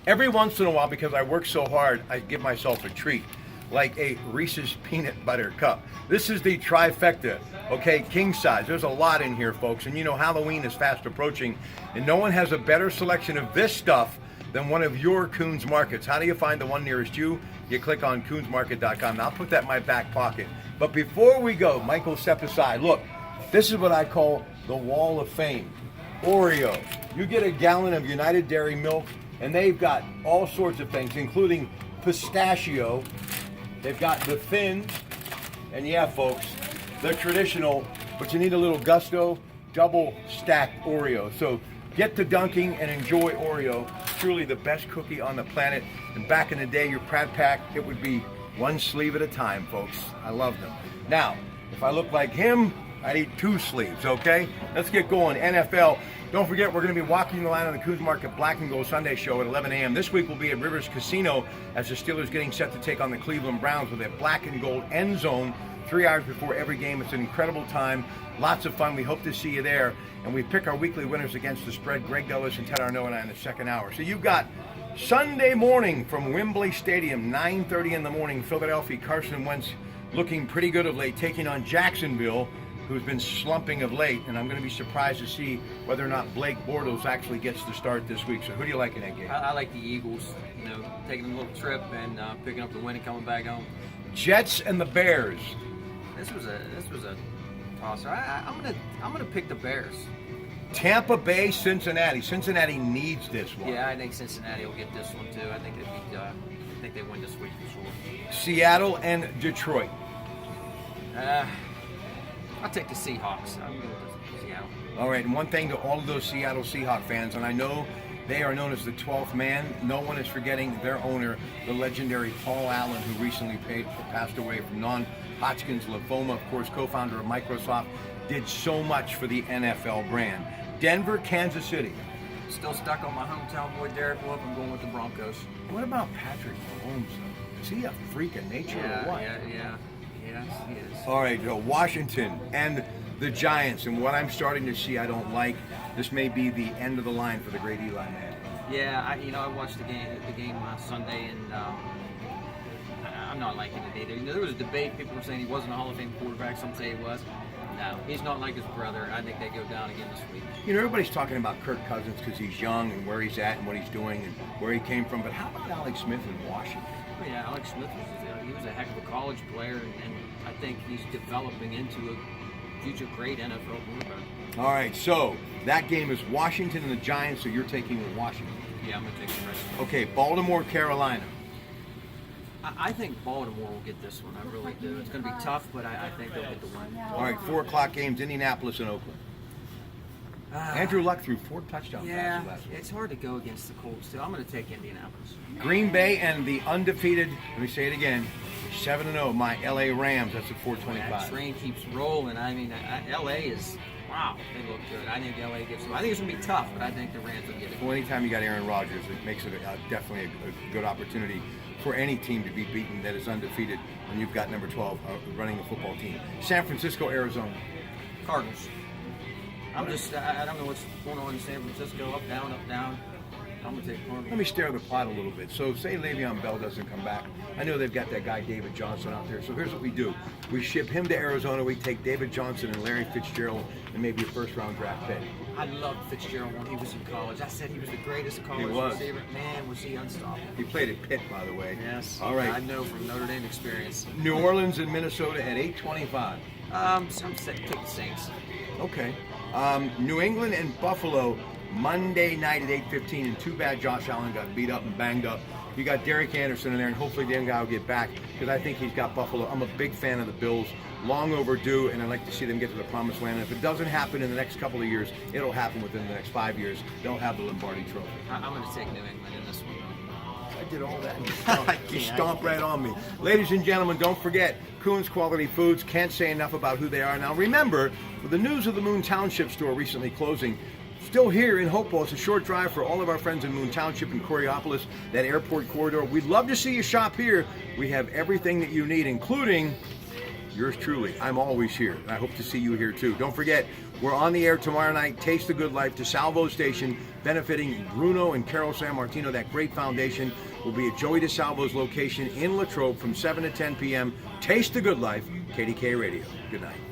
Every once in a while, because I work so hard, I give myself a treat, like a Reese's Peanut Butter Cup. This is the trifecta, okay, king size. There's a lot in here, folks, and you know Halloween is fast approaching, and no one has a better selection of this stuff than one of your Kuhn'S markets. How do you find the one nearest you? You click on kuhnsmarket.com. Now, I'll put that in my back pocket. But before we go, Michael, step aside. Look, this is what I call the Wall of Fame. Oreo. You get a gallon of United Dairy milk, and they've got all sorts of things, including pistachio. They've got the thins, and yeah, folks, they're traditional, but you need a little gusto, double stacked Oreo. So get to dunking and enjoy Oreo. Truly the best cookie on the planet. And back in the day, your Pratte pack, it would be one sleeve at a time, folks. I love them. Now, if I look like him, I'd eat 2 sleeves, okay? Let's get going. NFL. Don't forget, we're going to be walking the line on the Kuhn'S Market Black and Gold Sunday show at 11 a.m. This week we'll be at Rivers Casino as the Steelers getting set to take on the Cleveland Browns with a black and gold end zone 3 hours before every game. It's an incredible time. Lots of fun. We hope to see you there. And we pick our weekly winners against the spread. Greg Dulles and Ted Arnaud and I in the second hour. So you've got Sunday morning from Wembley Stadium, 9:30 in the morning, Philadelphia. Carson Wentz looking pretty good of late, taking on Jacksonville, who's been slumping of late. And I'm going to be surprised to see whether or not Blake Bortles actually gets the start this week. So who do you like in that game? I like the Eagles, taking a little trip and picking up the win and coming back home. Jets and the Bears. This was a tosser. I'm gonna pick the Bears. Tampa Bay, Cincinnati. Cincinnati needs this one. Yeah, I think Cincinnati will get this one too. I think they win this week for sure. Seattle and Detroit. I'll take the Seahawks. I'm going with Seattle. All right, and one thing to all of those Seattle Seahawks fans, and I know they are known as the 12th man. No one is forgetting their owner, the legendary Paul Allen, who recently passed away from non-Hodgkin's lymphoma. Of course, co-founder of Microsoft, did so much for the NFL brand. Denver, Kansas City. Still stuck on my hometown boy, Derek Wolf. I'm going with the Broncos. What about Patrick Mahomes, though? Is he a freak of nature or what? Yeah. Yes, he is. All right, Washington and the Giants. And what I'm starting to see I don't like, this may be the end of the line for the great Eli Manning. Yeah, I watched the game Sunday, and I'm not liking it either. There was a debate. People were saying he wasn't a Hall of Fame quarterback. Some say he was. No, he's not like his brother. I think they go down again this week. Everybody's talking about Kirk Cousins because he's young and where he's at and what he's doing and where he came from. But how about Alex Smith in Washington? Oh, yeah, Alex Smith was a heck of a college player, and I think he's developing into a future great NFL quarterback. All right, so that game is Washington and the Giants, so you're taking Washington. Yeah, I'm going to take the rest. Okay, Baltimore, Carolina. I think Baltimore will get this one. I really do. It's going to be tough, but I think they'll get the win. All right, 4 o'clock games, Indianapolis and Oakland. Andrew Luck threw 4 touchdown passes last week. It's hard to go against the Colts, too. I'm going to take Indianapolis. Green Bay and the undefeated, let me say it again, 7-0, my LA Rams. That's at 4:25. That train keeps rolling. I mean, LA is, wow, they look good. I think LA gets it. I think it's going to be tough, but I think the Rams will get it. Well, anytime you got Aaron Rodgers, it makes it definitely a good opportunity for any team to be beaten that is undefeated when you've got number 12 running the football team. San Francisco, Arizona. Cardinals. I don't know what's going on in San Francisco. Up, down, up, down. I'm going to take Cardinals. Let me stir the pot a little bit. So say Le'Veon Bell doesn't come back. I know they've got that guy David Johnson out there. So here's what we do. We ship him to Arizona. We take David Johnson and Larry Fitzgerald and maybe a first-round draft pick. I loved Fitzgerald when he was in college. I said he was the greatest college receiver. Man, was he unstoppable. He played at Pitt, by the way. Yes. All right. I know from Notre Dame experience. New Orleans and Minnesota at 8:25. Some take the Saints. Okay. New England and Buffalo Monday night at 8:15, and too bad Josh Allen got beat up and banged up. You got Derek Anderson in there, and hopefully Dan guy will get back because I think he's got Buffalo. I'm a big fan of the Bills, long overdue, and I'd like to see them get to the promised land. And if it doesn't happen in the next couple of years, it'll happen within the next 5 years. They'll have the Lombardi Trophy. I'm going to take New England in this one. I did all that. You stomp right on me. Ladies and gentlemen, don't forget, Kuhn'S Quality Foods. Can't say enough about who they are. Now remember, with the News of the Moon Township store recently closing, still here in Hopewell. It's a short drive for all of our friends in Moon Township and Coriopolis, that airport corridor. We'd love to see you shop here. We have everything that you need, including yours truly. I'm always here, and I hope to see you here too. Don't forget, we're on the air tomorrow night, Taste the Good Life, to Salvo Station, benefiting Bruno and Carol San Martino, that great foundation. Will be at Joey DeSalvo's location in Latrobe from 7 to 10 p.m. Taste the Good Life, KDK Radio. Good night.